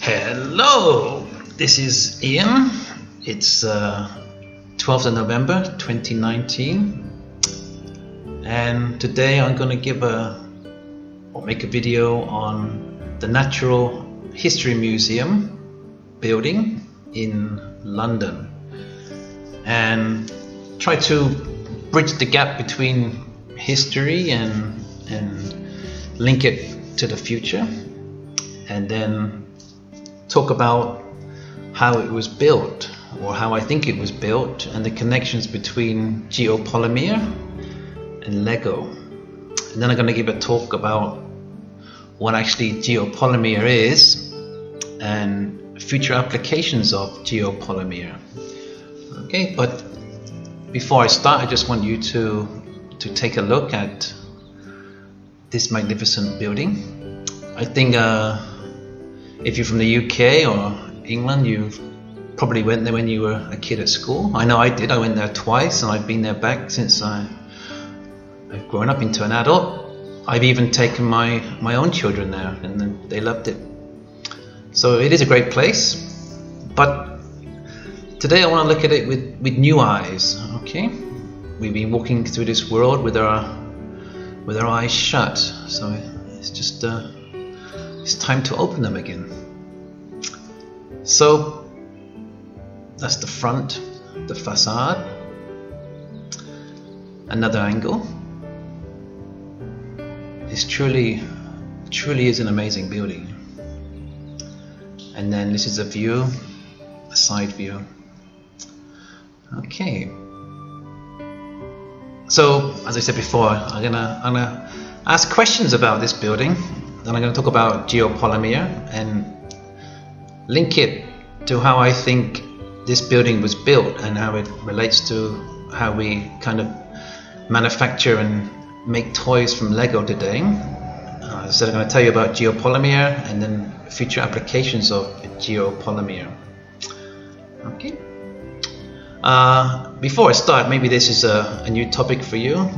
Hello, this is Ian. It's 12th of November 2019, and today I'm going to make a video on the Natural History Museum building in London and try to bridge the gap between history and link it to the future, and then talk about how it was built, or how I think it was built, and the connections between geopolymer and Lego. And then I'm going to give a talk about what actually geopolymer is and future applications of geopolymer. Okay, but before I start, I just want you to take a look at this magnificent building. I think if you're from the UK or England, you've probably went there when you were a kid at school. I know I did. I went there twice, and I've been there back since I've grown up into an adult. I've even taken my own children there, and they loved it. So it is a great place, but today I want to look at it with new eyes. Okay, we've been walking through this world with our eyes shut, so it's just it's time to open them again. So that's the front, the facade. Another angle. This truly is an amazing building. And then this is a view, a side view. Okay. So as I said before, I'm gonna ask questions about this building. Then I'm going to talk about geopolymer and link it to how I think this building was built and how it relates to how we kind of manufacture and make toys from Lego today. So I'm going to tell you about geopolymer and then future applications of geopolymer. Okay. Before I start, maybe this is a new topic for you.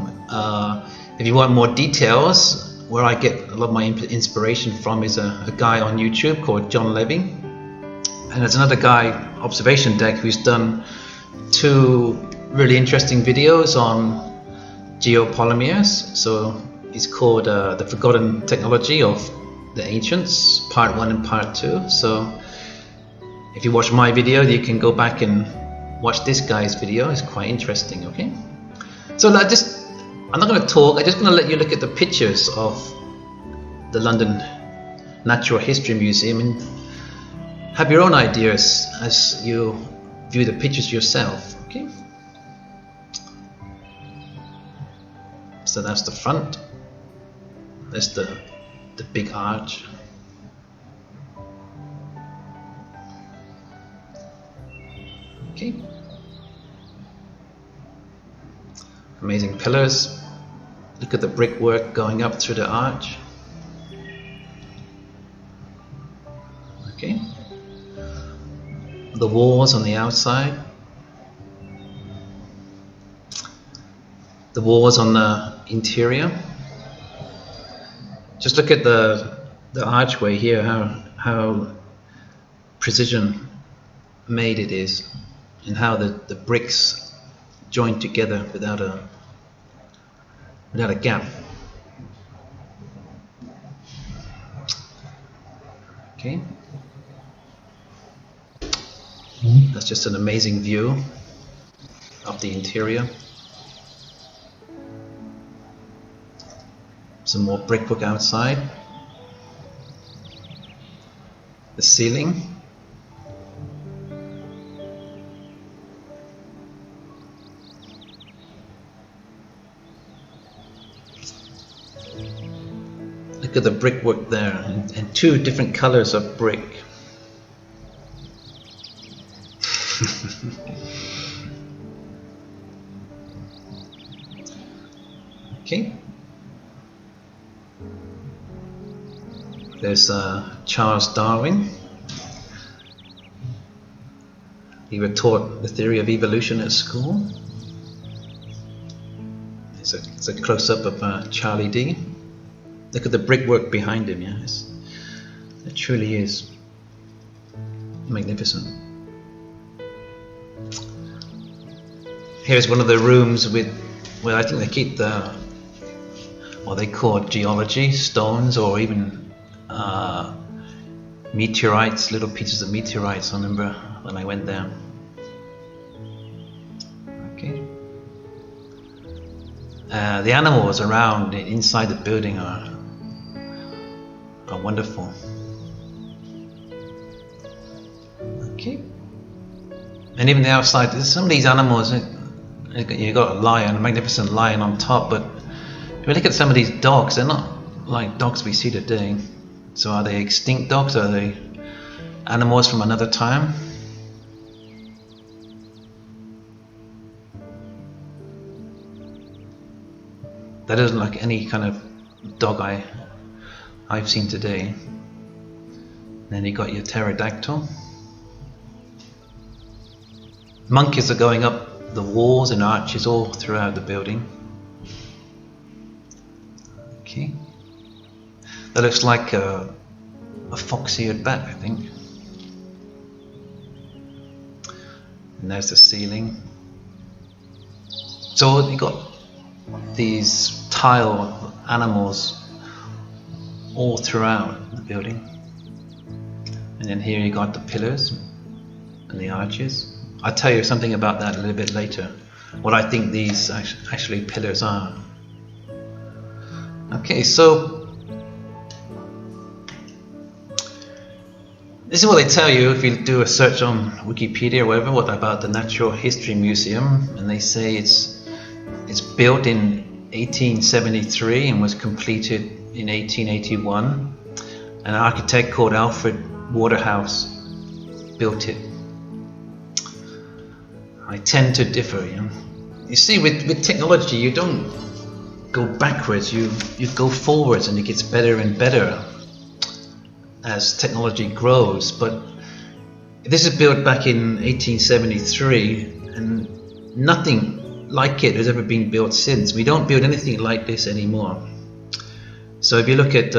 If you want more details, where I get a lot of my inspiration from is a guy on YouTube called John Levy, and there's another guy, Observation Deck, who's done 2 really interesting videos on geopolymers. So it's called The Forgotten Technology of the Ancients, Part 1 and Part 2. So if you watch my video, you can go back and watch this guy's video. It's quite interesting. Okay, so I'm not going to talk, I'm just going to let you look at the pictures of the London Natural History Museum and have your own ideas as you view the pictures yourself. Okay. So that's the front. That's the big arch. Okay. Amazing pillars. Look at the brickwork going up through the arch. Okay. The walls on the outside. The walls on the interior. Just look at the archway here, how precision made it is, and how the bricks joined together without a gap. Okay, that's just an amazing view of the interior. Some more brickwork outside. The ceiling. Look at the brickwork there, and 2 different colors of brick. Okay. There's Charles Darwin. You were taught the theory of evolution at school. It's a close-up of Charlie D. Look at the brickwork behind him. Yes, it truly is. magnificent. Here's one of the rooms with, well, I think they keep the, what they call geology, stones, or even meteorites, little pieces of meteorites. I remember when I went there. Okay. The animals around inside the building are wonderful. Okay. And even the outside, there's some of these animals. You've got a lion, a magnificent lion on top, but if you look at some of these dogs, they're not like dogs we see today. So are they extinct dogs? Are they animals from another time? That isn't like any kind of dog I've seen today. And then you got your pterodactyl. Monkeys are going up the walls and arches all throughout the building. Okay. That looks like a fox-eared bat, I think. And there's the ceiling. So you got these tile animals all throughout the building. And then here you got the pillars and the arches. I'll tell you something about that a little bit later, what I think these actually pillars are. Okay, so this is what they tell you if you do a search on Wikipedia or whatever, what about the Natural History Museum, and they say it's built in 1873 and was completed in 1881. An architect called Alfred Waterhouse built it. I tend to differ. You see, with technology, you don't go backwards, you go forwards, and it gets better and better as technology grows. But this is built back in 1873, and nothing like it has ever been built since. We don't build anything like this anymore. So if you look at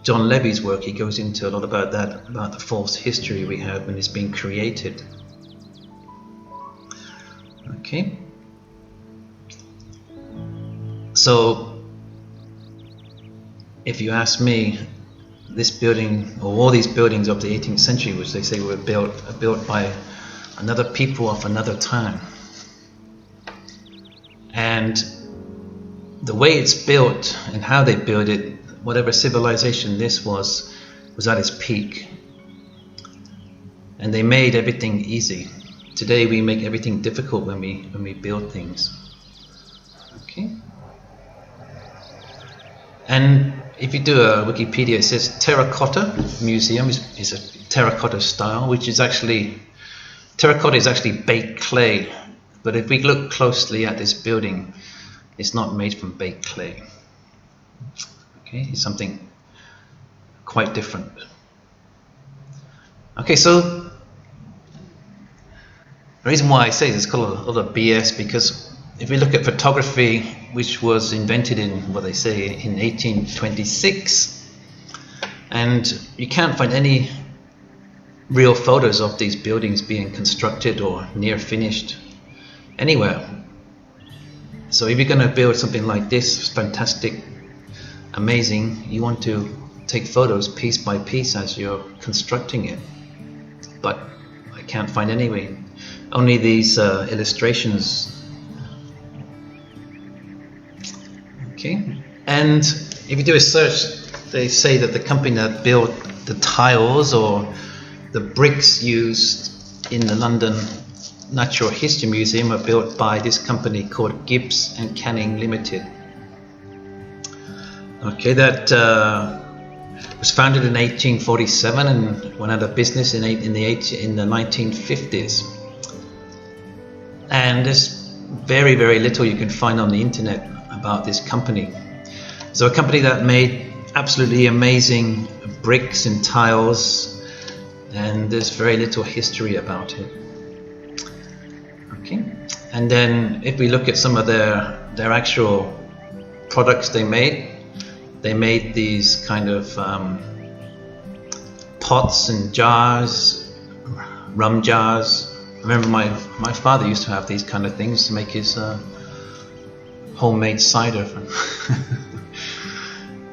John Levy's work, he goes into a lot about that, about the false history we have when it's being created. Okay. So if you ask me, this building, or all these buildings of the 18th century, which they say were built by another people of another time, and the way it's built and how they built it, whatever civilization this was at its peak, and they made everything easy. Today we make everything difficult when we build things. Okay. And if you do a Wikipedia, it says terracotta museum is a terracotta style, which is actually, terracotta is actually baked clay. But if we look closely at this building, it's not made from baked clay. Okay, it's something quite different. Okay, so the reason why I say this is called a lot of BS, because if we look at photography, which was invented in, what they say, in 1826, and you can't find any real photos of these buildings being constructed or near finished anywhere. So if you're going to build something like this, fantastic, amazing, you want to take photos piece by piece as you're constructing it. But I can't find any. Only these illustrations. Okay, and if you do a search, they say that the company that built the tiles or the bricks used in the London Natural History Museum are built by this company called Gibbs and Canning Limited. Okay, that was founded in 1847 and went out of business in the 1950s. And there's very, very little you can find on the internet about this company. So a company that made absolutely amazing bricks and tiles, and there's very little history about it. Okay, and then if we look at some of their actual products they made these kind of pots and jars rum jars. I remember my father used to have these kind of things to make his homemade cider.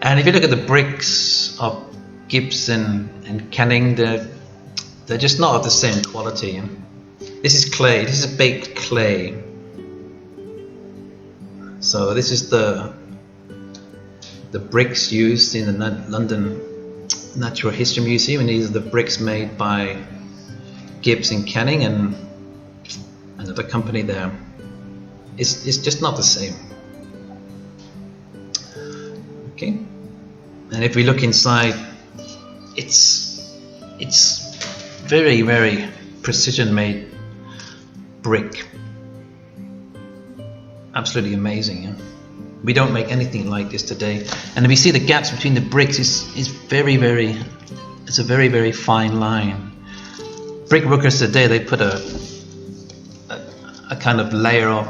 And if you look at the bricks of Gibbs and Canning, they're just not of the same quality. This is clay. This is baked clay. So this is the bricks used in the London Natural History Museum, and these are the bricks made by Gibbs and Canning and another company there. It's just not the same. Okay, and if we look inside, it's very, very precision made brick. Absolutely amazing. Yeah? We don't make anything like this today, and we see the gaps between the bricks is very, very, it's a very, very fine line. Brickworkers today, they put a kind of layer of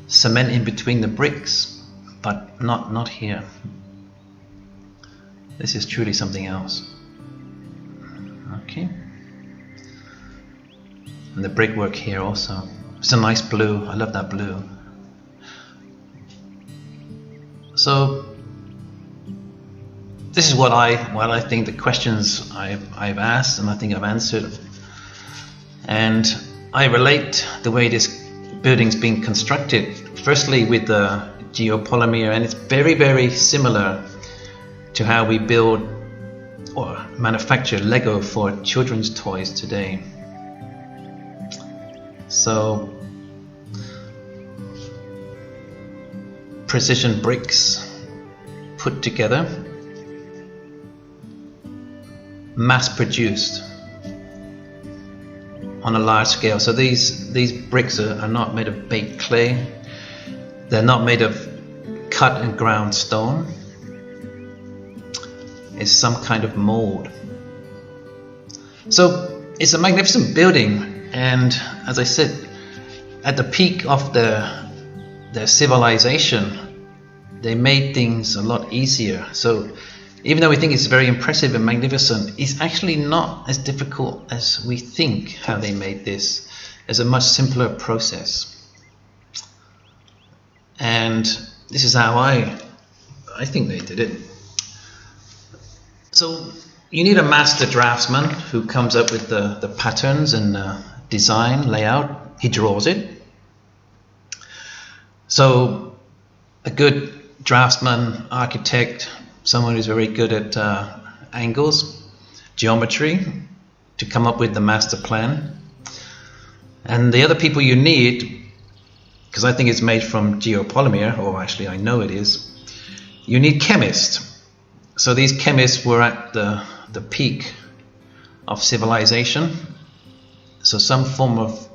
cement in between the bricks, but not here. This is truly something else. Okay, and the brickwork here also, it's a nice blue. I love that blue. So this is what I think, the questions I've asked, and I think I've answered. And I relate the way this building's been constructed, firstly with the geopolymer, and it's very, very similar to how we build or manufacture Lego for children's toys today. So precision bricks put together, mass produced on a large scale. So these bricks are not made of baked clay, they're not made of cut and ground stone. It's some kind of mold. So it's a magnificent building, and as I said, at the peak of their civilization, they made things a lot easier. So even though we think it's very impressive and magnificent, it's actually not as difficult as we think how they made this. It's a much simpler process. And this is how I think they did it. So you need a master draftsman who comes up with the patterns and design, layout. He draws it. So a good draftsman, architect, someone who's very good at angles, geometry, to come up with the master plan. And the other people you need, because I think it's made from geopolymer, or actually I know it is, you need chemists. So these chemists were at the peak of civilization. So some form of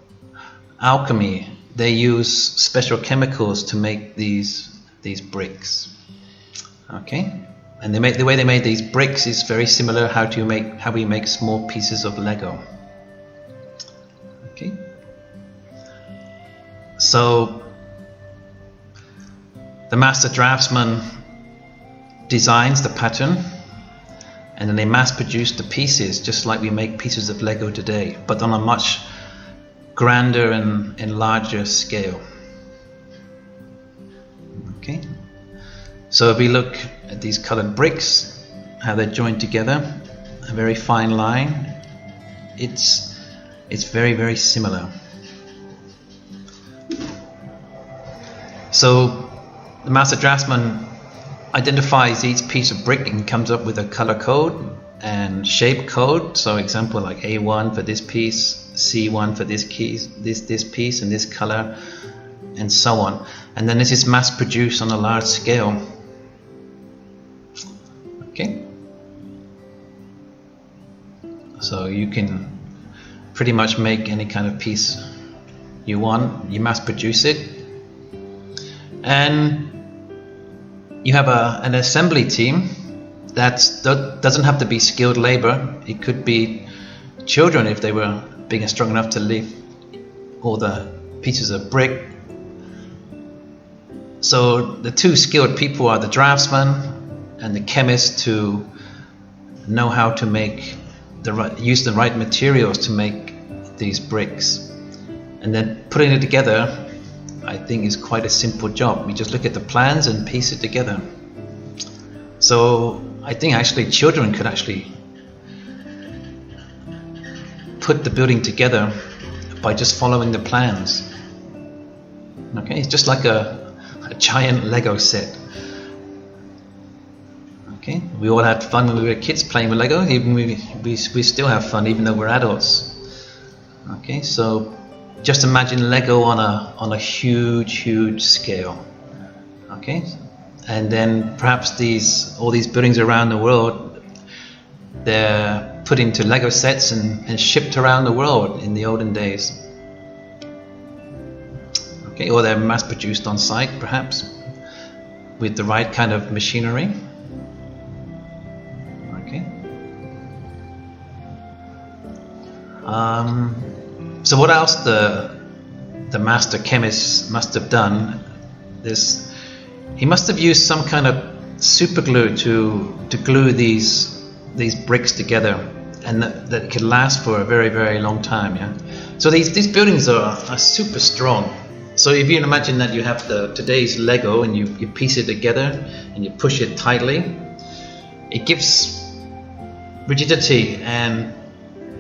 alchemy. They use special chemicals to make these bricks. Okay, and the way they made these bricks is very similar how we make small pieces of Lego. Okay, so the master draftsman designs the pattern, and then they mass produce the pieces, just like we make pieces of Lego today, but on a much grander and larger scale. Okay, so if we look at these colored bricks, how they're joined together, a very fine line, it's very, very similar. So the master draftsman identifies each piece of brick and comes up with a color code and shape code. So example like A1 for this piece, C1 for this piece, and this color, and so on. And then this is mass produced on a large scale. Okay, so you can pretty much make any kind of piece you want, you mass produce it, and you have an assembly team that doesn't have to be skilled labor. It could be children if they were big and strong enough to lift all the pieces of brick. So the two skilled people are the draftsman and the chemist to know how to use the right materials to make these bricks, and then putting it together, I think, is quite a simple job. You just look at the plans and piece it together. So I think actually children could actually put the building together by just following the plans. Okay, it's just like a giant Lego set. Okay, we all had fun when we were kids playing with Lego. Even we still have fun even though we're adults. Okay, so just imagine Lego on a huge scale. Okay, and then perhaps all these buildings around the world, they're put into Lego sets and shipped around the world in the olden days. Okay, or they're mass produced on site perhaps with the right kind of machinery. Okay. So what else the master chemist must have done is he must have used some kind of super glue to glue these bricks together, and that could last for a very long time. Yeah. So these buildings are super strong. So if you imagine that you have today's Lego and you piece it together and you push it tightly, it gives rigidity, and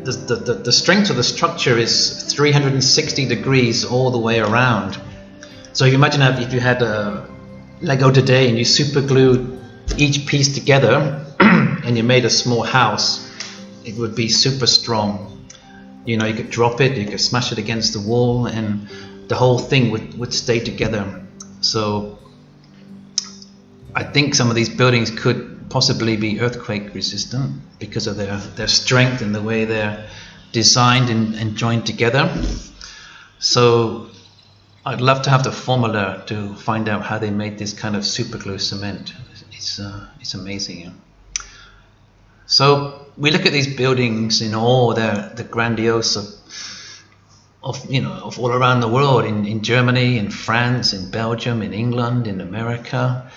the strength of the structure is 360 degrees all the way around. So you imagine if you had a Lego today and you super glued each piece together and you made a small house, it would be super strong. You know, you could drop it, you could smash it against the wall, and the whole thing would stay together. So I think some of these buildings could possibly be earthquake resistant because of their strength and the way they're designed and joined together. So I'd love to have the formula to find out how they made this kind of super glue cement. It's amazing. Yeah? So we look at these buildings in all the grandiose of all around the world, in Germany, in France, in Belgium, in England, in America,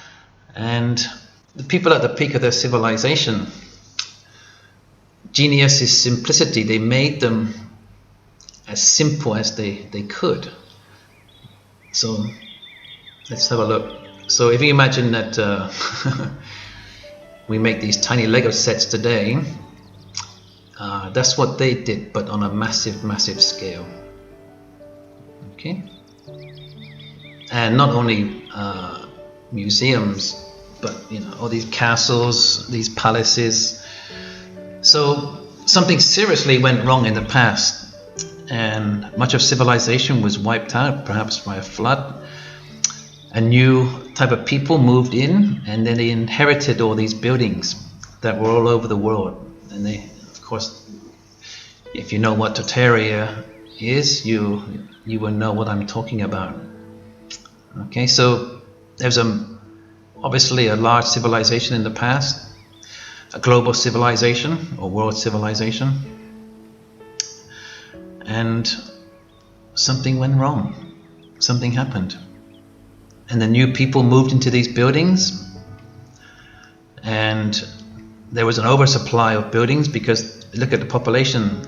and the people at the peak of their civilization. Genius is simplicity. They made them as simple as they could. So let's have a look. So if you imagine that we make these tiny Lego sets today, that's what they did, but on a massive scale. Okay, and not only museums, but all these castles, these palaces. So something seriously went wrong in the past, and much of civilization was wiped out, perhaps by a flood. A new type of people moved in, and then they inherited all these buildings that were all over the world. And they, of course, if you know what Tartaria is, you will know what I'm talking about. Okay, so there's obviously a large civilization in the past, a global civilization or world civilization, and something went wrong. Something happened, and the new people moved into these buildings, and there was an oversupply of buildings because look at the population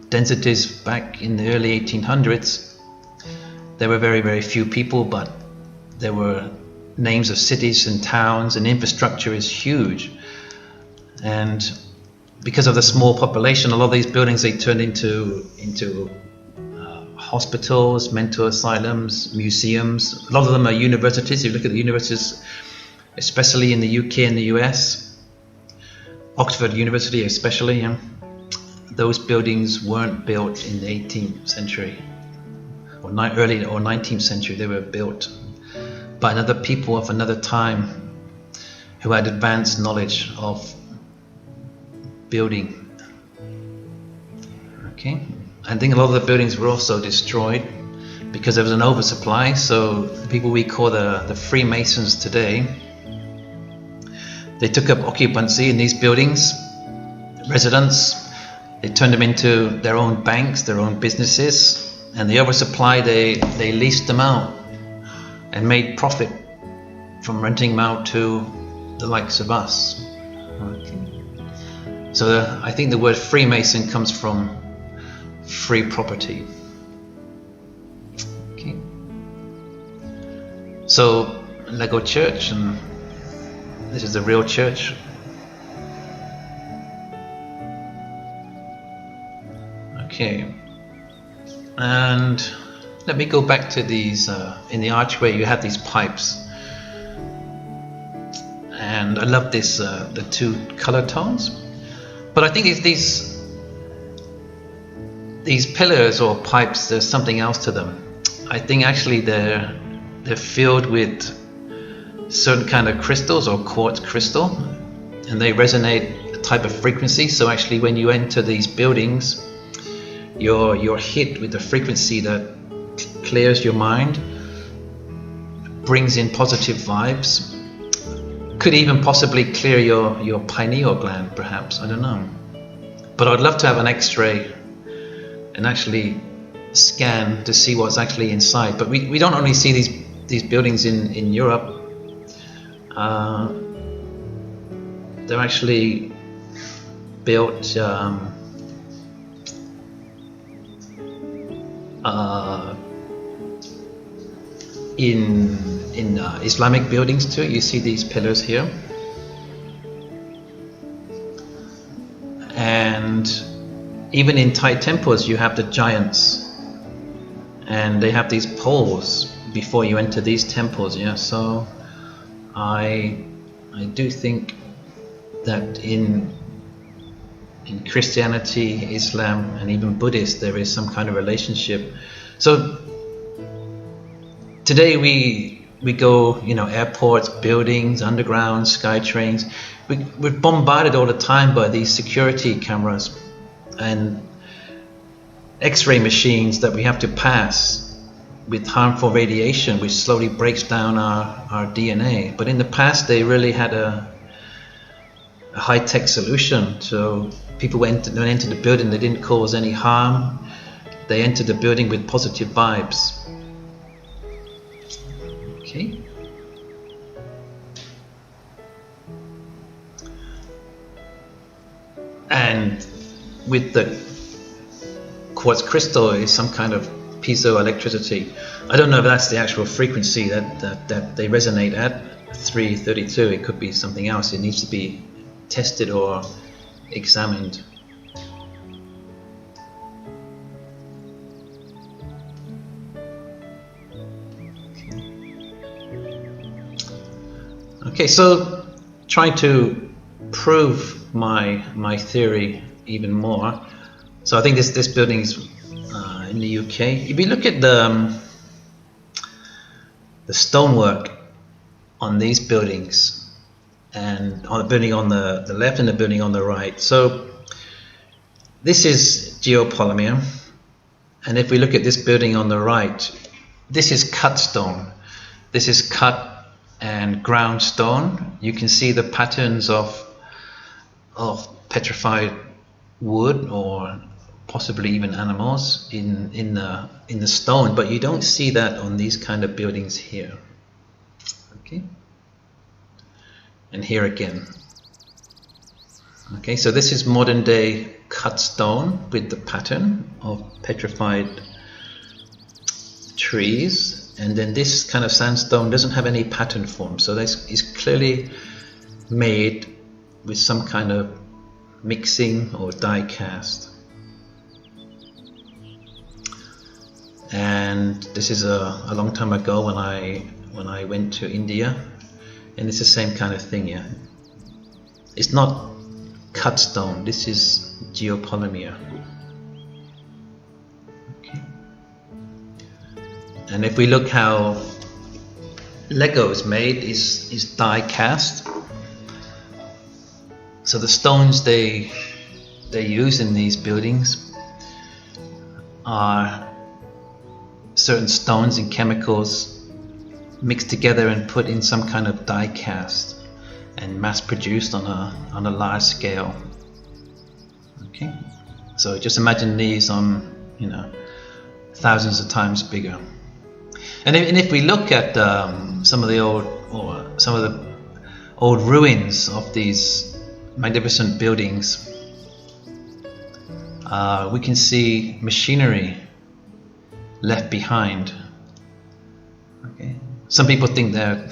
densities back in the early 1800s. There were very few people, but there were names of cities and towns, and infrastructure is huge. And because of the small population, a lot of these buildings, they turned into hospitals, mental asylums, museums. A lot of them are universities. If you look at the universities, especially in the UK and the US, Oxford University especially, those buildings weren't built in the 18th century or early or 19th century. They were built by another people of another time who had advanced knowledge of building. Okay, I think a lot of the buildings were also destroyed because there was an oversupply. So the people we call the Freemasons today, they took up occupancy in these buildings, residents. They turned them into their own banks, their own businesses, and the oversupply, they leased them out and made profit from renting them out to the likes of us. Okay. So I think the word Freemason comes from free property. Okay. So Lego church, and this is the real church. Okay. And let me go back to these, in the archway you have these pipes. And I love this, the two color tones. But I think it's these pillars or pipes, there's something else to them. I think actually they're filled with certain kind of crystals or quartz crystal, and they resonate a type of frequency. So actually when you enter these buildings, you're hit with a frequency that clears your mind, brings in positive vibes, could even possibly clear your pineal gland, perhaps, I don't know. But I'd love to have an X-ray and actually scan to see what's actually inside. But we don't only see these buildings in Europe. They're actually built in Islamic buildings too. You see these pillars here, and even in Thai temples you have the giants, and they have these poles before you enter these temples. Yeah, so I do think that in Christianity, Islam, and even Buddhist, there is some kind of relationship. So today we go, airports, buildings, underground, sky trains. We're bombarded all the time by these security cameras and X-ray machines that we have to pass with harmful radiation, which slowly breaks down our DNA. But in the past, they really had a high-tech solution. So people when they entered the building, they didn't cause any harm. They entered the building with positive vibes. Okay. And with the quartz crystal is some kind of piezoelectricity. I don't know if that's the actual frequency that they resonate at, 332. It could be something else. It needs to be tested or examined. Okay, so trying to prove my theory even more. So I think this building is in the UK. If you look at the stonework on these buildings, and on the building on the left and the building on the right. So this is geopolymer, and if we look at this building on the right, this is cut stone. This is cut and ground stone. You can see the patterns of petrified wood or possibly even animals in the stone, but you don't see that on these kind of buildings here. Okay, and here again. Okay, so this is modern day cut stone with the pattern of petrified trees, and then this kind of sandstone doesn't have any pattern form, so this is clearly made with some kind of mixing or die cast. And this is a long time ago when I went to India, and it's the same kind of thing. Yeah, it's not cut stone, this is geopolymer. Okay. And if we look how Lego is made, is die cast. So the stones they use in these buildings are certain stones and chemicals mixed together and put in some kind of die cast and mass produced on a large scale. Okay, so just imagine these on thousands of times bigger. And if we look at some of the old ruins of these magnificent buildings, we can see machinery left behind. Okay. Some people think they're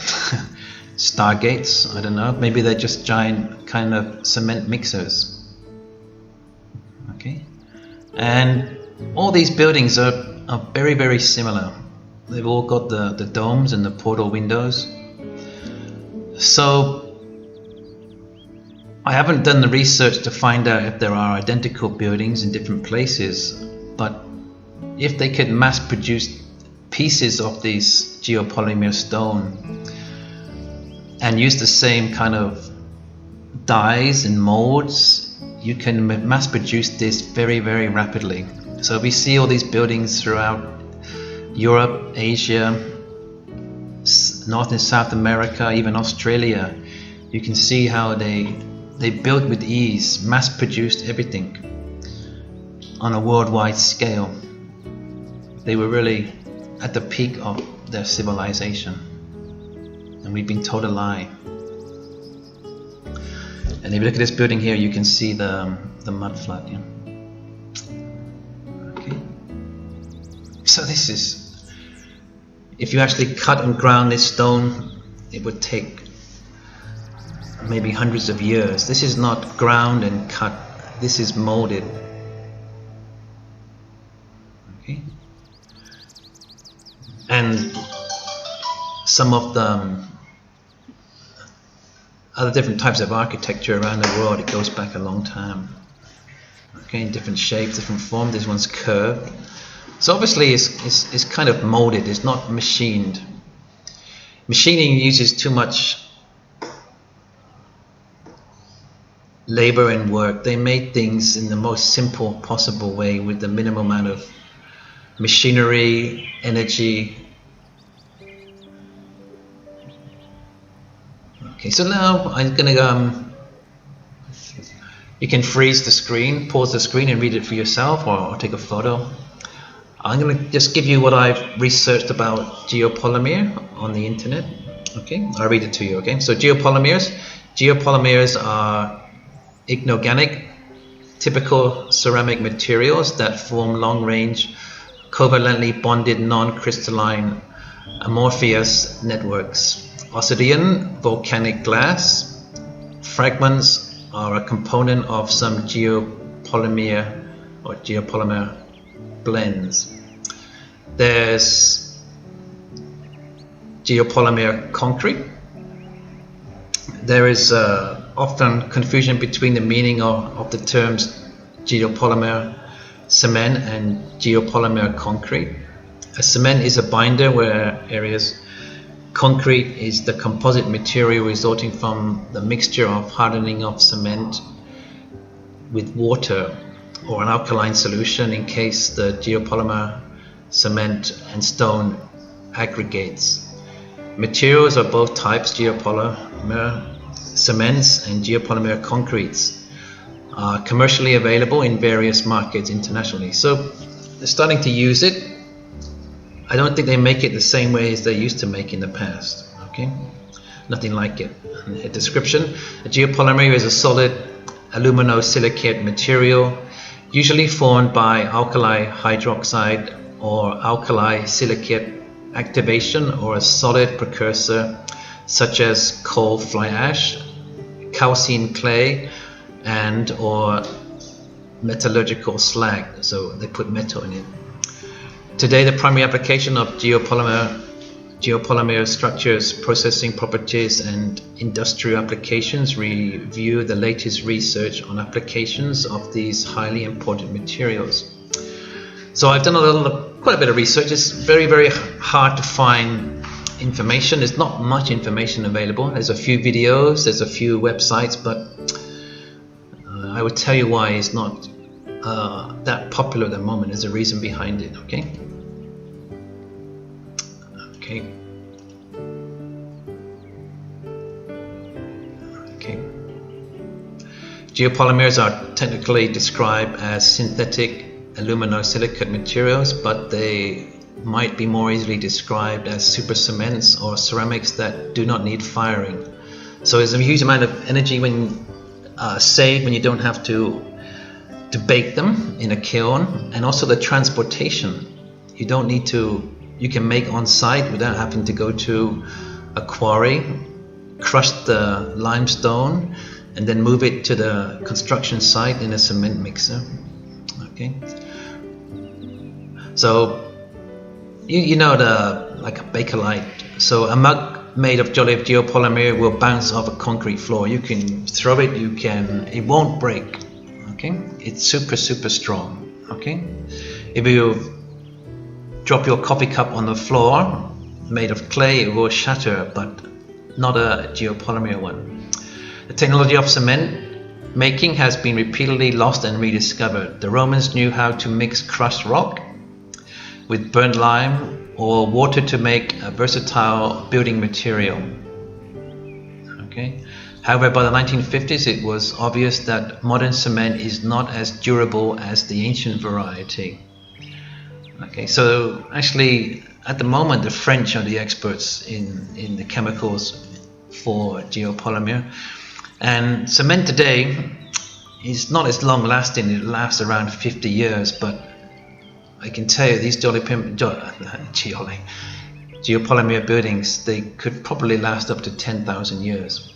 stargates, I don't know, maybe they're just giant kind of cement mixers. Okay. And all these buildings are very, very similar. They've all got the domes and the portal windows. So I haven't done the research to find out if there are identical buildings in different places, but if they could mass produce pieces of these geopolymer stone and use the same kind of dyes and molds, you can mass produce this very, very rapidly. So we see all these buildings throughout Europe, Asia, North and South America, even Australia. You can see how they built with ease, mass produced everything on a worldwide scale. They were really at the peak of their civilization, and we've been told a lie. And if you look at this building here, you can see the mud flood. Yeah? Okay. So this is, if you actually cut and ground this stone, it would take maybe hundreds of years. This is not ground and cut, this is molded. Okay. And some of the other different types of architecture around the world, it goes back a long time. Okay, in different shapes, different form. This one's curved. So obviously it's kind of molded, it's not machined. Machining uses too much labor and work. They made things in the most simple possible way with the minimum amount of machinery, energy. Okay, so now I'm gonna you can freeze the screen, pause the screen and read it for yourself, or take a photo. I'm gonna just give you what I've researched about geopolymer on the internet. Okay, I'll read it to you. Okay, so geopolymers are inorganic, typical ceramic materials that form long-range, covalently bonded non-crystalline amorphous networks. Obsidian, volcanic glass fragments are a component of some geopolymer or geopolymer blends. There's geopolymer concrete. There is often confusion between the meaning of the terms geopolymer cement and geopolymer concrete. A cement is a binder, whereas concrete is the composite material resulting from the mixture of hardening of cement with water or an alkaline solution in case the geopolymer cement and stone aggregates. Materials of both types, geopolymer cements and geopolymer concretes, are commercially available in various markets internationally. So they're starting to use it. I don't think they make it the same way as they used to make in the past. Okay, nothing like it. A description: a geopolymer is a solid aluminosilicate material, usually formed by alkali hydroxide or alkali silicate activation, or a solid precursor such as coal fly ash, calcium clay, and or metallurgical slag. So they put metal in it. Today, the primary application of geopolymer structures, processing properties, and industrial applications review the latest research on applications of these highly important materials. So I've done quite a bit of research. It's very, very hard to find information. There's not much information available. There's a few videos, there's a few websites, but I would tell you why it's not that popular at the moment. There's a reason behind it. Okay. Geopolymers are technically described as synthetic aluminosilicate materials, but they might be more easily described as super cements or ceramics that do not need firing. So there's a huge amount of energy saved when you don't have to to bake them in a kiln, and also the transportation. You don't need to, you can make on site without having to go to a quarry, crush the limestone, and then move it to the construction site in a cement mixer. Okay, so you know, the like a Bakelite. So a mug made of geopolymer will bounce off a concrete floor. You can throw it, it won't break. Okay, it's super strong. Okay, if you drop your coffee cup on the floor made of clay, it will shatter, but not a geopolymer one. The technology of cement making has been repeatedly lost and rediscovered. The Romans knew how to mix crushed rock with burnt lime or water to make a versatile building material. Okay. However, by the 1950s, it was obvious that modern cement is not as durable as the ancient variety. Okay, so actually, at the moment, the French are the experts in the chemicals for geopolymer, and cement today is not as long lasting. It lasts around 50 years, but I can tell you these geopolymer buildings, they could probably last up to 10,000 years.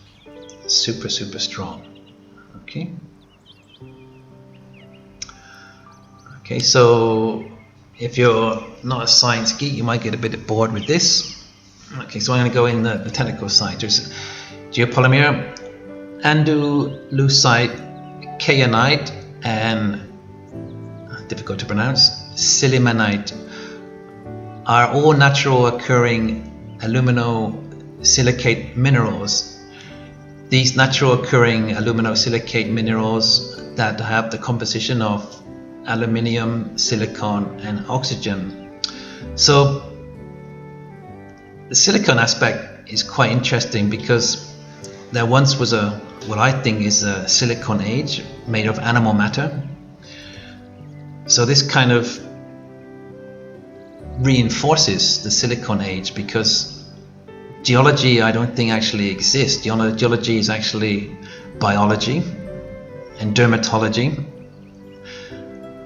Super strong. Okay. Okay, so if you're not a science geek, you might get a bit bored with this. Okay, so I'm going to go in the technical side. There's geopolymer, andalusite, kyanite, and difficult to pronounce, sillimanite are all natural occurring aluminosilicate minerals. These natural occurring aluminosilicate minerals that have the composition of aluminium, silicon, and oxygen. So the silicon aspect is quite interesting because there once was what I think is a silicon age made of animal matter. So this kind of reinforces the silicon age, because geology, I don't think, actually exists. Geology is actually biology and dermatology.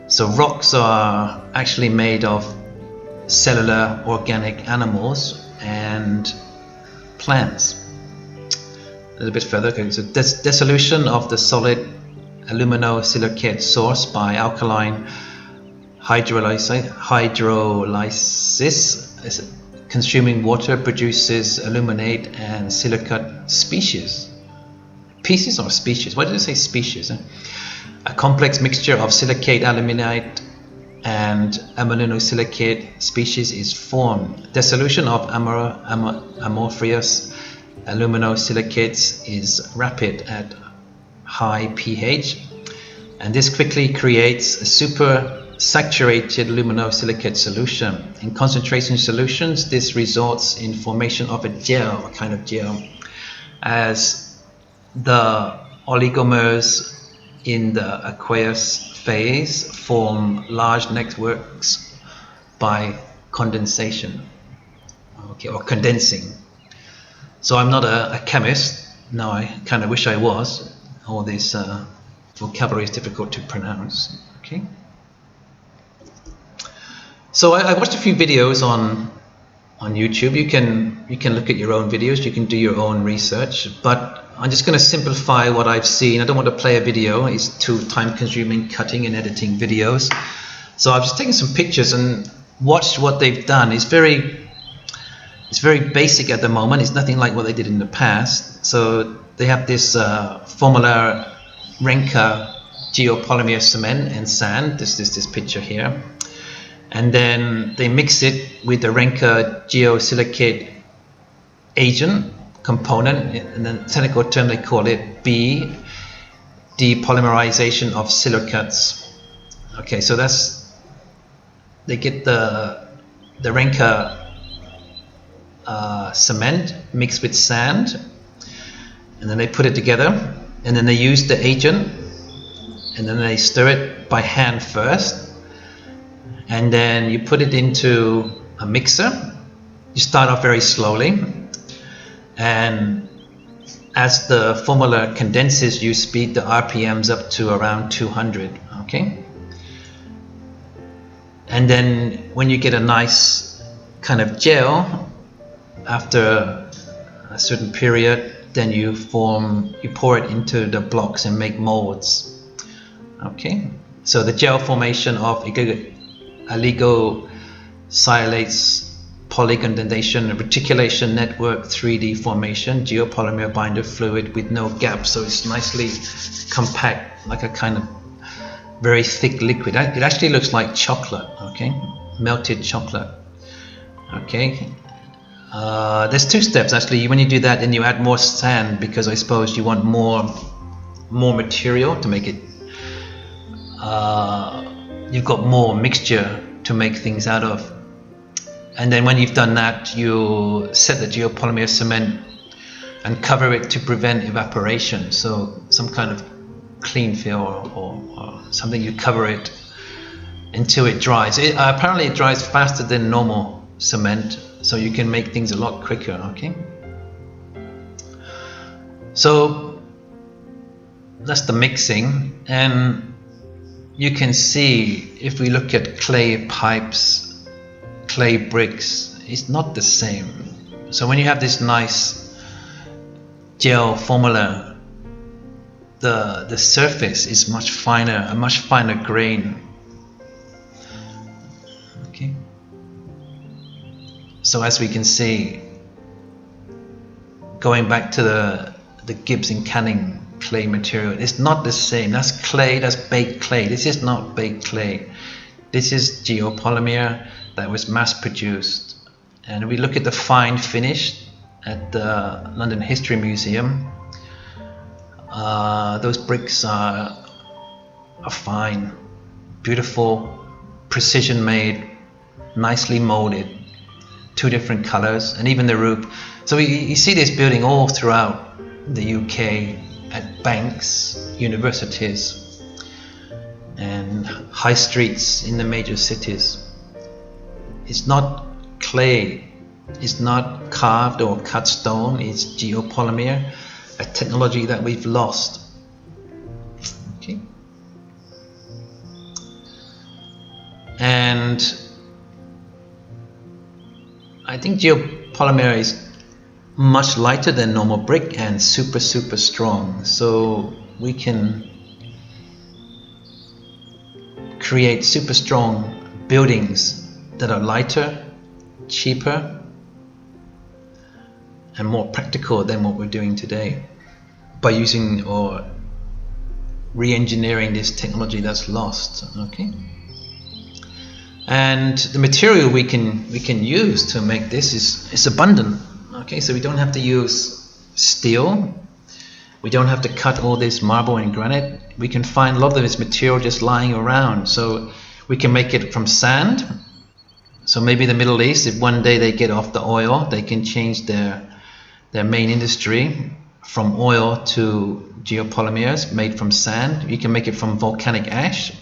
So rocks are actually made of cellular organic animals and plants. A little bit further, okay, so dissolution of the solid aluminosilicate source by alkaline hydrolysis consuming water produces aluminate and silicate species. Pieces or species? Why did I say species? A complex mixture of silicate aluminite and aluminosilicate species is formed. Dissolution of amorphous aluminosilicates is rapid at high pH, and this quickly creates a super saturated aluminosilicate solution. In concentration solutions, this results in formation of a gel, a kind of gel, as the oligomers in the aqueous phase form large networks by condensation, okay, or condensing. So I'm not a chemist. Now I kind of wish I was. All this vocabulary is difficult to pronounce. Okay. So I watched a few videos on YouTube. You can look at your own videos. You can do your own research. But I'm just going to simplify what I've seen. I don't want to play a video. It's too time-consuming, cutting and editing videos. So I've just taken some pictures and watched what they've done. It's very basic at the moment. It's nothing like what they did in the past. So they have this formula Renka geopolymer cement and sand. This picture here. And then they mix it with the Renka geosilicate agent component, and then technical term they call it B, depolymerization of silicates. Okay, so they get the Renka cement mixed with sand, and then they put it together, and then they use the agent, and then they stir it by hand first. And then you put it into a mixer. You start off very slowly, and as the formula condenses, you speed the RPMs up to around 200. Okay, and then when you get a nice kind of gel after a certain period, then you pour it into the blocks and make molds. Okay, so the gel formation of oligosilates, polycondensation, reticulation network, 3D formation, geopolymer binder fluid with no gap, so it's nicely compact, like a kind of very thick liquid. It actually looks like chocolate, okay, melted chocolate. Okay, there's two steps actually. When you do that, then you add more sand, because I suppose you want more material to make it. You've got more mixture to make things out of. And then when you've done that, you set the geopolymer cement and cover it to prevent evaporation. So some kind of clean fill or something, you cover it until it dries. Apparently it dries faster than normal cement, so you can make things a lot quicker. Okay, so that's the mixing, and you can see if we look at clay pipes, clay bricks, it's not the same. So when you have this nice gel formula, the surface is much finer, a much finer grain. Okay, so as we can see, going back to the Gibbs and Canning clay material, it's not the same. That's clay, that's baked clay. This is not baked clay. This is geopolymer that was mass produced. And we look at the fine finish at the London History Museum. Those bricks are fine, beautiful, precision made, nicely molded, two different colors, and even the roof. So you see this building all throughout the UK, at banks, universities, and high streets in the major cities. It's not clay, it's not carved or cut stone, it's geopolymer, a technology that we've lost. Okay. And I think geopolymer is much lighter than normal brick and super strong, so we can create super strong buildings that are lighter, cheaper, and more practical than what we're doing today by using or re-engineering this technology that's lost. Okay, and the material we can use to make this is abundant. Okay, so we don't have to use steel, we don't have to cut all this marble and granite. We can find a lot of this material just lying around, so we can make it from sand. So maybe the Middle East, if one day they get off the oil, they can change their main industry from oil to geopolymers made from sand. You can make it from volcanic ash.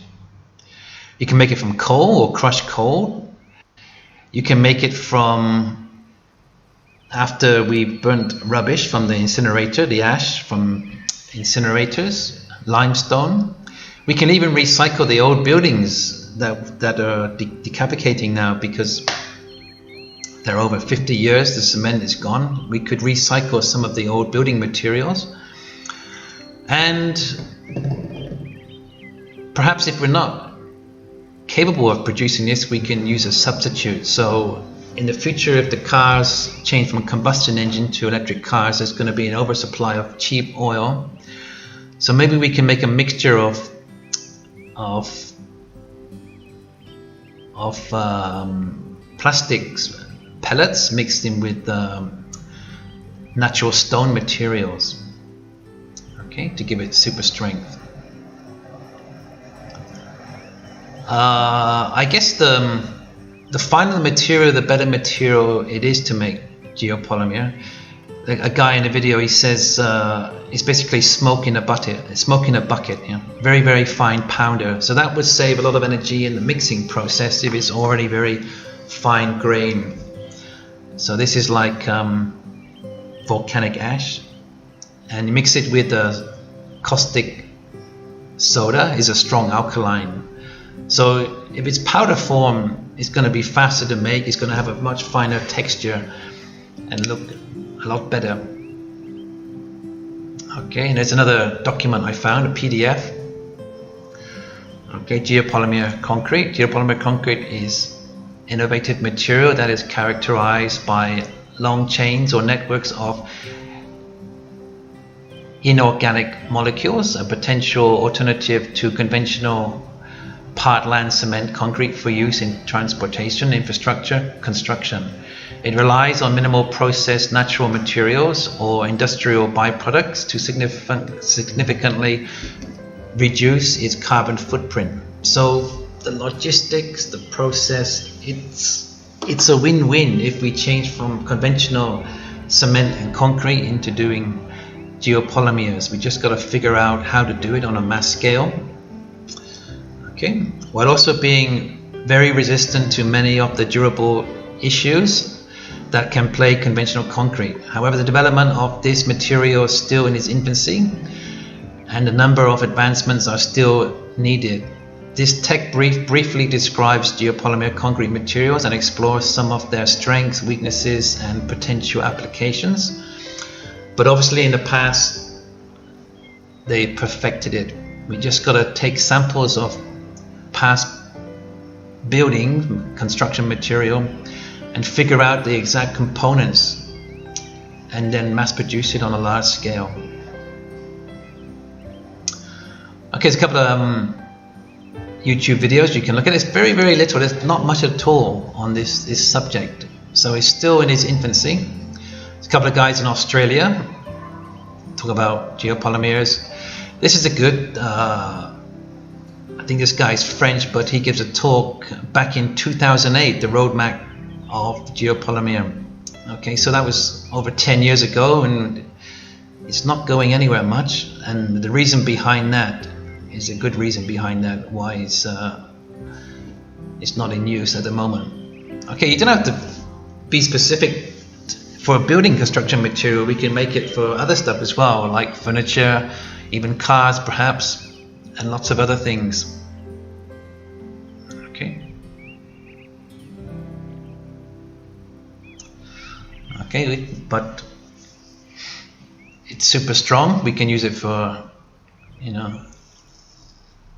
You can make it from coal or crushed coal. You can make it from, after we burnt rubbish from the incinerator, the ash from incinerators, limestone. We can even recycle the old buildings that are decapitating now because they're over 50 years, the cement is gone. We could recycle some of the old building materials. And perhaps if we're not capable of producing this, we can use a substitute. So in the future, if the cars change from combustion engine to electric cars, there's going to be an oversupply of cheap oil. So maybe we can make a mixture of plastics, pellets mixed in with natural stone materials, okay, to give it super strength. I guess the finer the material, the better material it is to make geopolymer. A guy in the video, he says it's basically smoke in a bucket, you know, very fine powder. So that would save a lot of energy in the mixing process if it's already very fine grain. So this is like volcanic ash, and you mix it with caustic soda is a strong alkaline. So if it's powder form, it's going to be faster to make, it's going to have a much finer texture and look a lot better. Okay, and there's another document I found, a PDF. Okay, geopolymer concrete. Geopolymer concrete is innovative material that is characterized by long chains or networks of inorganic molecules, a potential alternative to conventional part-land cement concrete for use in transportation, infrastructure, construction. It relies on minimal processed natural materials or industrial byproducts to significantly reduce its carbon footprint. So the logistics, the process, it's a win-win if we change from conventional cement and concrete into doing geopolymers. We just got to figure out how to do it on a mass scale. Okay, while also being very resistant to many of the durable issues that can plague conventional concrete. However, the development of this material is still in its infancy, and a number of advancements are still needed. This tech brief briefly describes geopolymer concrete materials and explores some of their strengths, weaknesses, and potential applications. But obviously in the past, they perfected it. We just got to take samples of past building, construction material, and figure out the exact components and then mass produce it on a large scale. Okay, there's a couple of YouTube videos you can look at. It's very, very little. There's not much at all on this subject. So it's still in its infancy. There's a couple of guys in Australia talk about geopolymers. This is a good, I think this guy's French, but he gives a talk back in 2008, the roadmap of geopolymer. Okay, so that was over 10 years ago, and it's not going anywhere much. And the reason behind that is a good reason behind that why it's not in use at the moment. Okay, you don't have to be specific for a building construction material. We can make it for other stuff as well, like furniture, even cars perhaps, and lots of other things. Okay, but it's super strong. We can use it for, you know,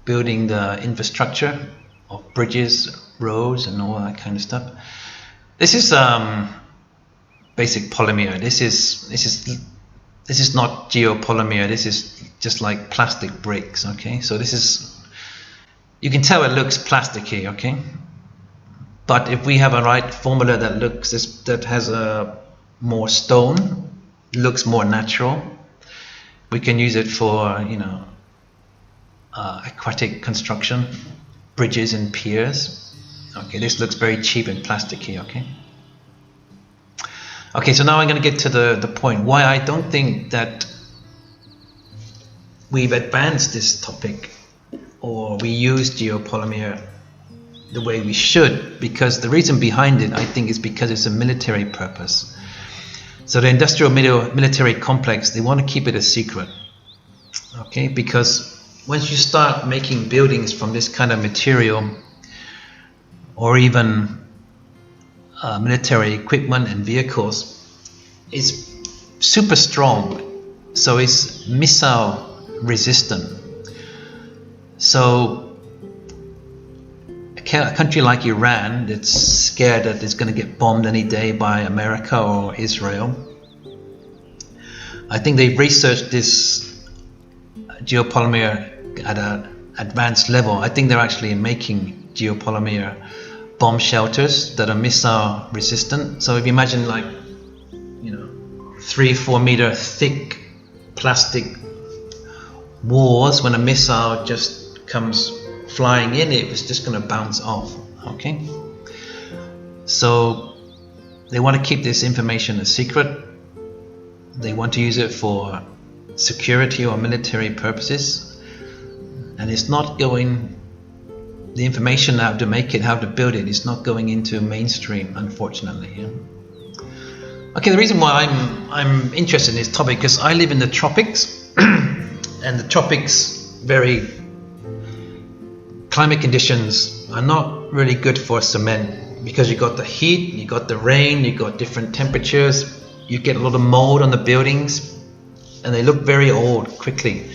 building the infrastructure of bridges, roads, and all that kind of stuff. This is basic polymer. This is not geopolymer. This is just like plastic bricks. Okay, so this is, you can tell it looks plasticky. Okay, but if we have a right formula that has a more stone, looks more natural, we can use it for, you know, aquatic construction, bridges and piers. Okay, this looks very cheap and plasticky. Okay, so now I'm going to get to the point why I don't think that we've advanced this topic or we use geopolymer the way we should, because the reason behind it, I think, is because it's a military purpose. So the industrial military complex, they want to keep it a secret. Okay, because once you start making buildings from this kind of material, or even military equipment and vehicles, it's super strong, so it's missile resistant. So a country like Iran that's scared that it's going to get bombed any day by America or Israel, I think they've researched this geopolymer at an advanced level. I think they're actually making geopolymer bomb shelters that are missile resistant. So if you imagine, like, you know, 3-4 meter thick plastic walls, when a missile just comes flying in, it was just going to bounce off. Okay, so they want to keep this information a secret. They want to use it for security or military purposes, and it's not going, the information how to make it, how to build it, is not going into mainstream, unfortunately. Yeah? Okay, the reason why I'm interested in this topic, because I live in the tropics and the tropics very climate conditions are not really good for cement, because you got the heat, you got the rain, you got different temperatures, you get a lot of mold on the buildings, and they look very old quickly.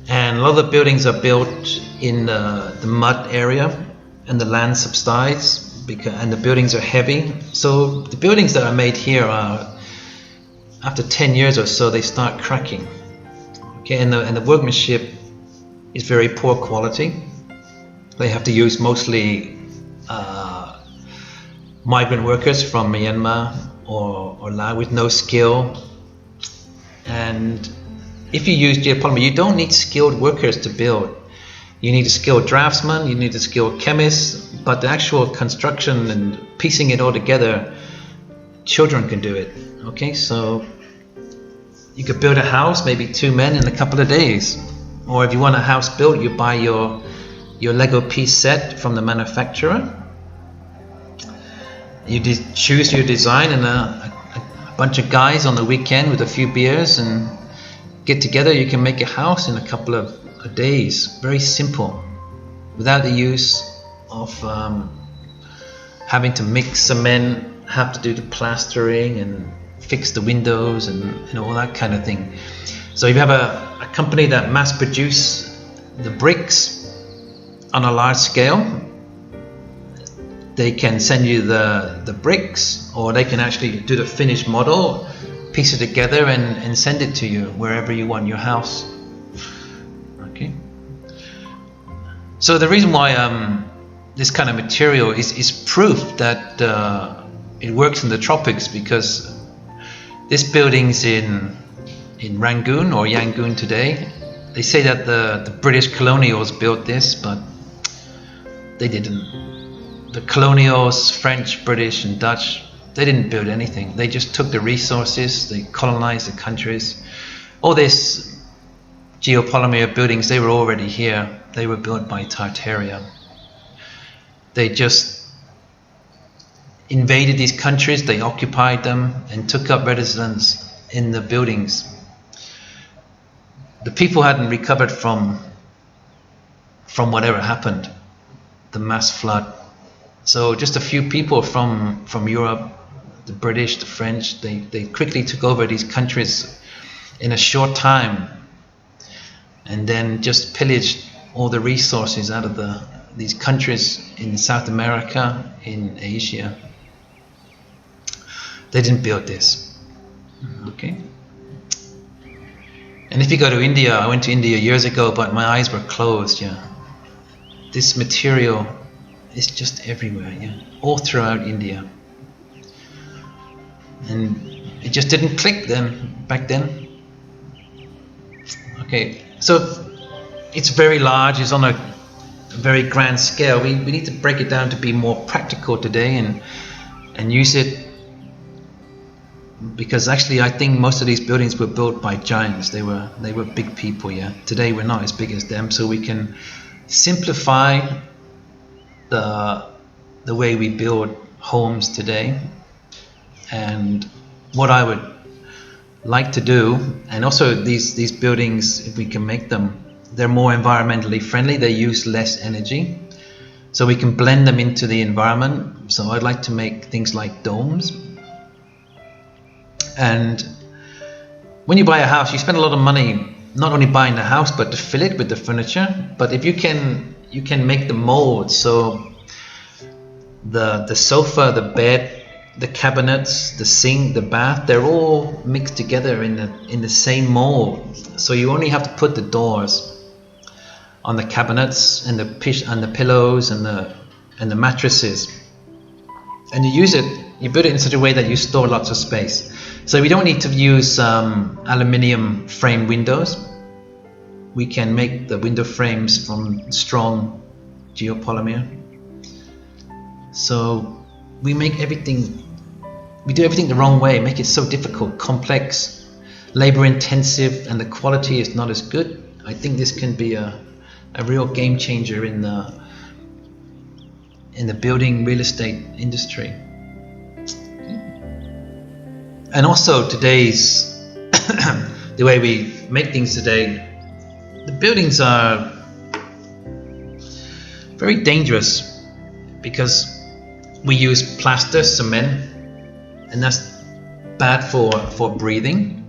And a lot of the buildings are built in the mud area, and the land subsides, and the buildings are heavy. So the buildings that are made here are, after 10 years or so, they start cracking. Okay, and the workmanship is very poor quality. They have to use mostly migrant workers from Myanmar or Laos with no skill. And if you use geopolymer, you don't need skilled workers to build. You need a skilled draftsman, you need a skilled chemist, but the actual construction and piecing it all together, children can do it. Okay, so you could build a house, maybe 2 men in a couple of days. Or if you want a house built, you buy your Lego piece set from the manufacturer. You choose your design, and a bunch of guys on the weekend with a few beers and get together. You can make a house in a couple of days. Very simple, without the use of having to mix cement, have to do the plastering and fix the windows and all that kind of thing. So if you have a company that mass produce the bricks on a large scale, they can send you the bricks, or they can actually do the finished model, piece it together and send it to you wherever you want your house. Okay. So the reason why this kind of material is proof that it works in the tropics, because this building's in Rangoon or Yangon today. They say that the British colonials built this, but they didn't. The colonials, French, British and Dutch, they didn't build anything. They just took the resources, they colonized the countries. All these geopolymer buildings, they were already here. They were built by Tartaria. They just invaded these countries, they occupied them and took up residence in the buildings. The people hadn't recovered from whatever happened, the mass flood. So just a few people from Europe, the British, the French, they quickly took over these countries in a short time, and then just pillaged all the resources out of these countries in South America, in Asia. They didn't build this. Okay. And if you go to India, I went to India years ago, but my eyes were closed. Yeah, this material is just everywhere. Yeah, all throughout India, and it just didn't click back then. Okay, so it's very large. It's on a very grand scale. We need to break it down to be more practical today and use it. Because actually, I think most of these buildings were built by giants. They were big people. Yeah. Today we're not as big as them, so we can simplify the way we build homes today. And what I would like to do, and also these buildings, if we can make them, they're more environmentally friendly. They use less energy, so we can blend them into the environment. So I'd like to make things like domes. And when you buy a house, you spend a lot of money not only buying the house, but to fill it with the furniture. But if you can make the molds, so the sofa, the bed, the cabinets, the sink, the bath, they're all mixed together in the same mold. So you only have to put the doors on the cabinets and the pillows and the mattresses, and you build it in such a way that you store lots of space. So we don't need to use aluminium frame windows. We can make the window frames from strong geopolymer. So we do everything the wrong way, make it so difficult, complex, labor intensive, and the quality is not as good. I think this can be a real game changer in the building real estate industry. And also today's the way we make things today, the buildings are very dangerous because we use plaster, cement, and that's bad for breathing.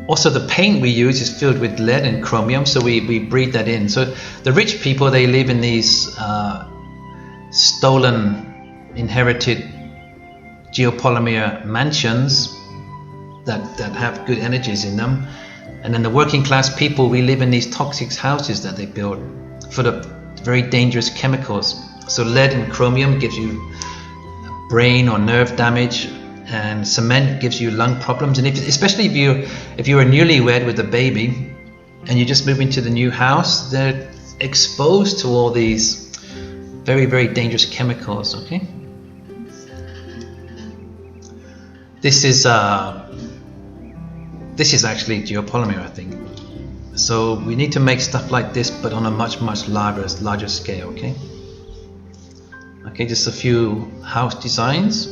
Also, the paint we use is filled with lead and chromium, so we breathe that in. So the rich people, they live in these stolen, inherited geopolymer mansions that have good energies in them, and then the working class people, we live in these toxic houses that they build full of very dangerous chemicals. So lead and chromium gives you brain or nerve damage, and cement gives you lung problems. And especially if you're a newlywed with a baby and you just move into the new house, they're exposed to all these very, very dangerous chemicals. Okay, this is actually geopolymer, I think. So we need to make stuff like this, but on a much larger scale. Okay, just a few house designs.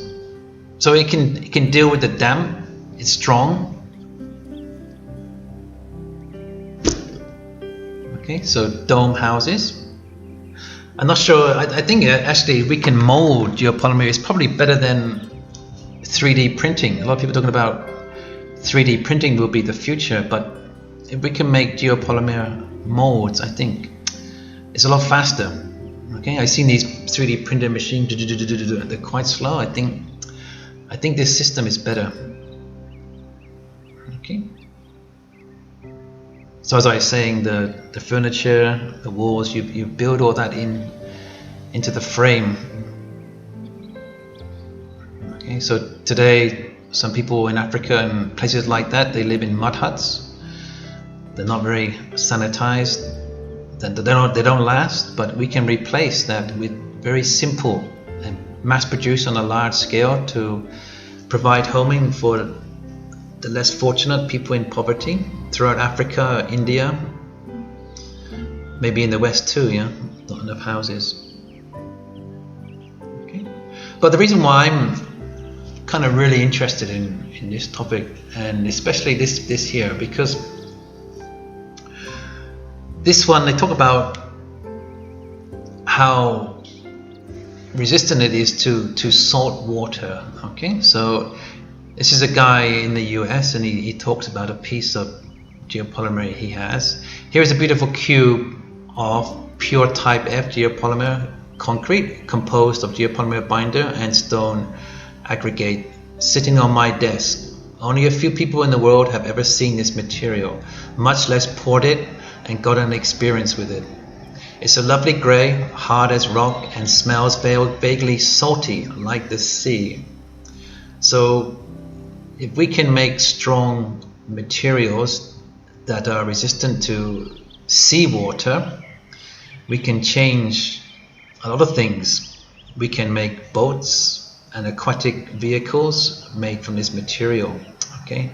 So it can deal with the damp. It's strong. Okay, so dome houses. I'm not sure. I think actually we can mold geopolymer. It's probably better than 3D printing. A lot of people are talking about 3D printing will be the future, but if we can make geopolymer molds, I think it's a lot faster. Okay, I've seen these 3D printer machines. They're quite slow. I think this system is better. Okay. So as I was saying, the furniture, the walls, you build all that into the frame. Okay. So today, some people in Africa and places like that, they live in mud huts. They're not very sanitized. They don't last. But we can replace that with very simple and mass-produced on a large scale to provide homing for the less fortunate people in poverty throughout Africa, India, maybe in the West too. Yeah, not enough houses. Okay. But the reason why I'm kind of really interested in this topic, and especially this here, because this one, they talk about how resistant it is to salt water. Okay, so this is a guy in the US, and he talks about a piece of geopolymer he has. Here's a beautiful cube of pure type F geopolymer concrete composed of geopolymer binder and stone aggregate sitting on my desk. Only a few people in the world have ever seen this material, much less poured it and got an experience with it. It's a lovely grey, hard as rock, and smells vaguely salty like the sea. So if we can make strong materials that are resistant to seawater, we can change a lot of things. We can make boats and aquatic vehicles made from this material. Okay,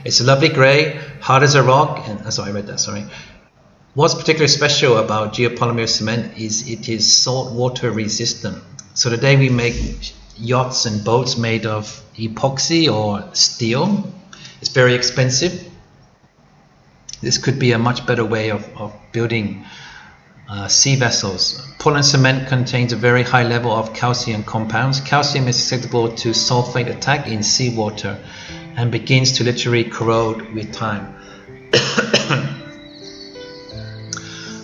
it's a lovely grey, hard as a rock, and I read that, sorry. What's particularly special about geopolymer cement is it is saltwater resistant. So today we make yachts and boats made of epoxy or steel. It's very expensive. This could be a much better way of building sea vessels. Portland cement contains a very high level of calcium compounds. Calcium is susceptible to sulfate attack in seawater and begins to literally corrode with time.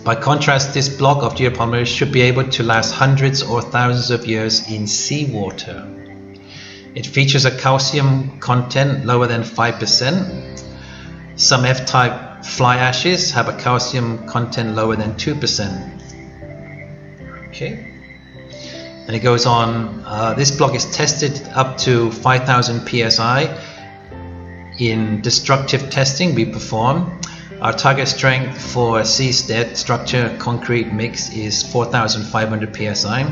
By contrast, this block of geopolymer should be able to last hundreds or thousands of years in seawater. It features a calcium content lower than 5%. Some F-type fly ashes have a calcium content lower than 2%. Okay. And it goes on, this block is tested up to 5,000 psi in destructive testing we perform. Our target strength for a seastead structure concrete mix is 4,500 psi,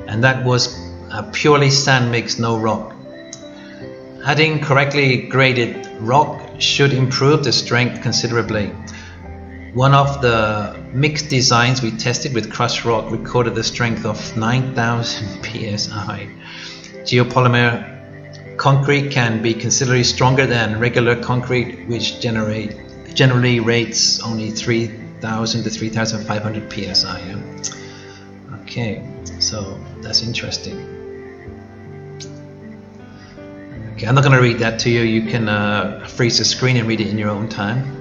and that was a purely sand mix, no rock. Adding correctly graded rock should improve the strength considerably. One of the mixed designs we tested with crushed rock recorded the strength of 9,000 psi. Geopolymer concrete can be considerably stronger than regular concrete, which generally rates only 3 3,000 to 3,500 psi. Yeah? Okay, so that's interesting. Okay, I'm not going to read that to you. You can freeze the screen and read it in your own time.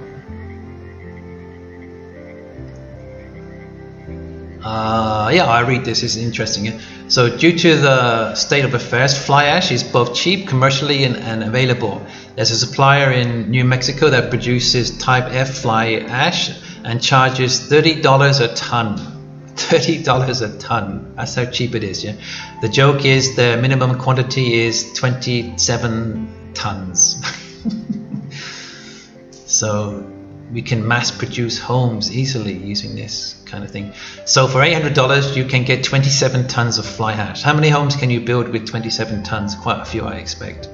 Yeah, I read this. It's interesting. Yeah? So, due to the state of affairs, fly ash is both cheap commercially and available. There's a supplier in New Mexico that produces Type F fly ash and charges $30 a ton. $30 a ton. That's how cheap it is. Yeah. The joke is the minimum quantity is 27 tons. So we can mass produce homes easily using this kind of thing. So for $800 you can get 27 tons of fly ash. How many homes can you build with 27 tons? Quite a few, I expect.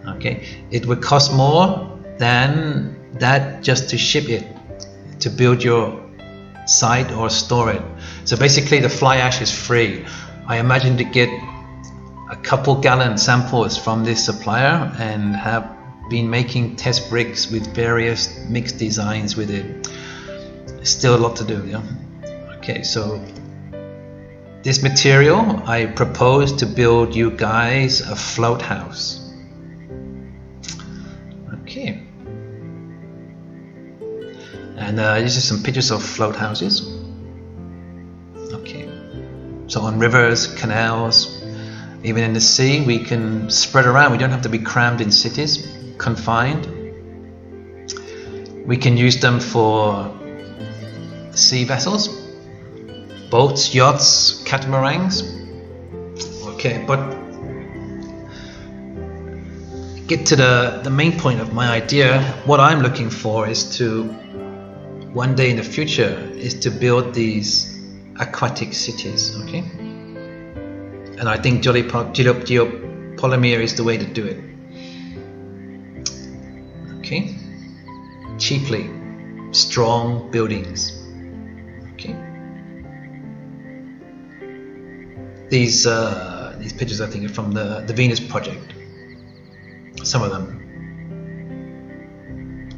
Okay, it would cost more than that just to ship it, to build your site or store it. So basically the fly ash is free. I imagine to get a couple gallon samples from this supplier and have been making test bricks with various mixed designs with it. Still a lot to do. Yeah. Okay, so this material, I propose to build you guys a float house. Okay, and these are some pictures of float houses. Okay, so on rivers, canals, even in the sea, we can spread around. We don't have to be crammed in cities, confined. We can use them for sea vessels, boats, yachts, catamarans. Okay, but get to the main point of my idea. What I'm looking for is to, one day in the future, is to build these aquatic cities. Okay, and I think geopolymer is the way to do it. Okay, cheaply, strong buildings. Okay, these pictures I think are from the Venus project. Some of them.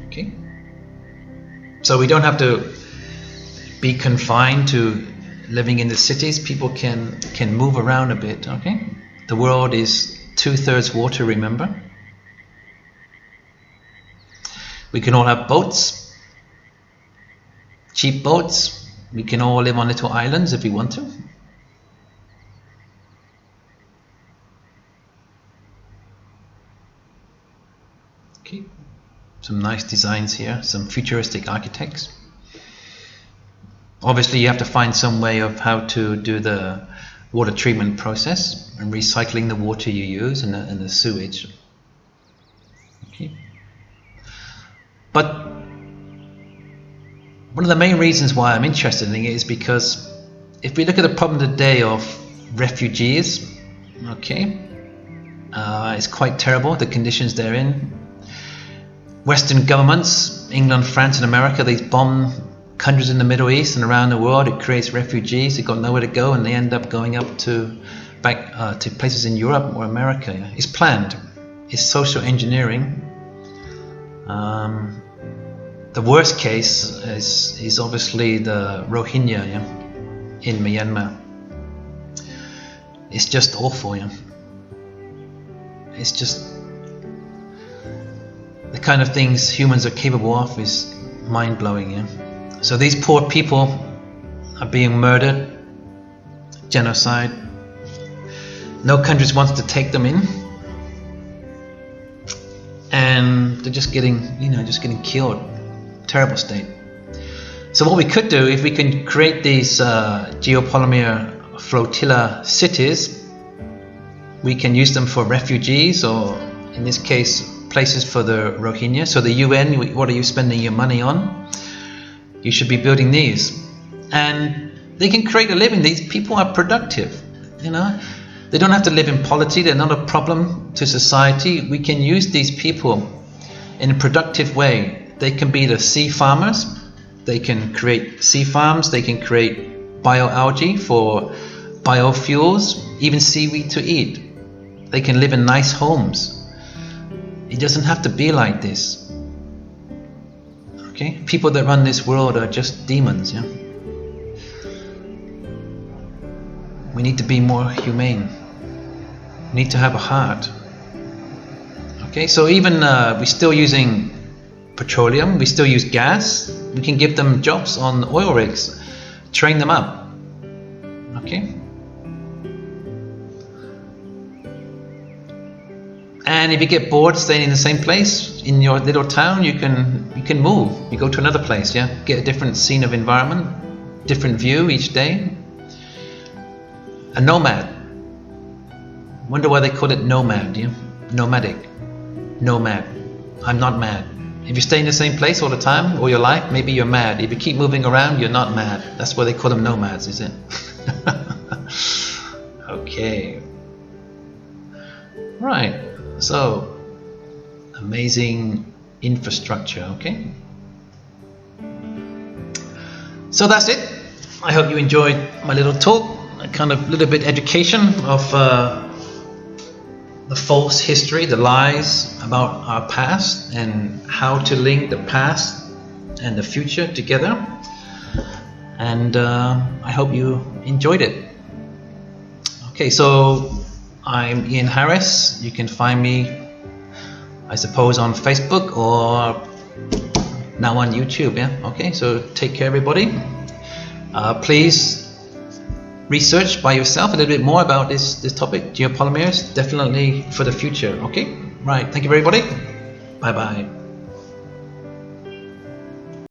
Okay, so we don't have to be confined to living in the cities. People can move around a bit. Okay, the world is 2/3 water, remember. We can all have boats, cheap boats. We can all live on little islands if we want to. Okay, some nice designs here, some futuristic architects. Obviously you have to find some way of how to do the water treatment process and recycling the water you use and the sewage. Okay. But one of the main reasons why I'm interested in it is because if we look at the problem today of refugees, okay, it's quite terrible, the conditions they're in. Western governments, England, France and America, they bomb countries in the Middle East and around the world. It creates refugees. They've got nowhere to go and they end up going up back to places in Europe or America. It's planned. It's social engineering. The worst case is obviously the Rohingya in Myanmar. It's just awful. It's just the kind of things humans are capable of is mind-blowing. So these poor people are being murdered, genocide. No countries wants to take them in, and they're just getting killed. Terrible state. So what we could do, if we can create these geopolymer flotilla cities, we can use them for refugees, or in this case places for the Rohingya. So the UN, what are you spending your money on? You should be building these, and they can create a living. These people are productive, they don't have to live in poverty. They're not a problem to society. We can use these people in a productive way. They can be the sea farmers. They can create sea farms. They can create bioalgae for biofuels, even seaweed to eat. They can live in nice homes. It doesn't have to be like this. Okay, people that run this world are just demons. Yeah, we need to be more humane. We need to have a heart. Okay, so even we're still using petroleum, we still use gas. We can give them jobs on oil rigs, train them up. Okay. And if you get bored staying in the same place in your little town, you can move. You go to another place, yeah. Get a different scene of environment, different view each day. A nomad. Wonder why they call it nomad, yeah? Nomadic. Nomad. I'm not mad. If you stay in the same place all the time, all your life, maybe you're mad. If you keep moving around, you're not mad. That's why they call them nomads, is it? Okay. Right. So, amazing infrastructure, okay? So that's it. I hope you enjoyed my little talk, a kind of little bit education of the false history, the lies about our past, and how to link the past and the future together. And I hope you enjoyed it. Okay, so I'm Ian Harris. You can find me, I suppose, on Facebook or now on YouTube. Yeah. Okay. So take care, everybody. Please research by yourself a little bit more about this topic, geopolymers, definitely for the future. Okay. Right. Thank you, everybody. Bye bye.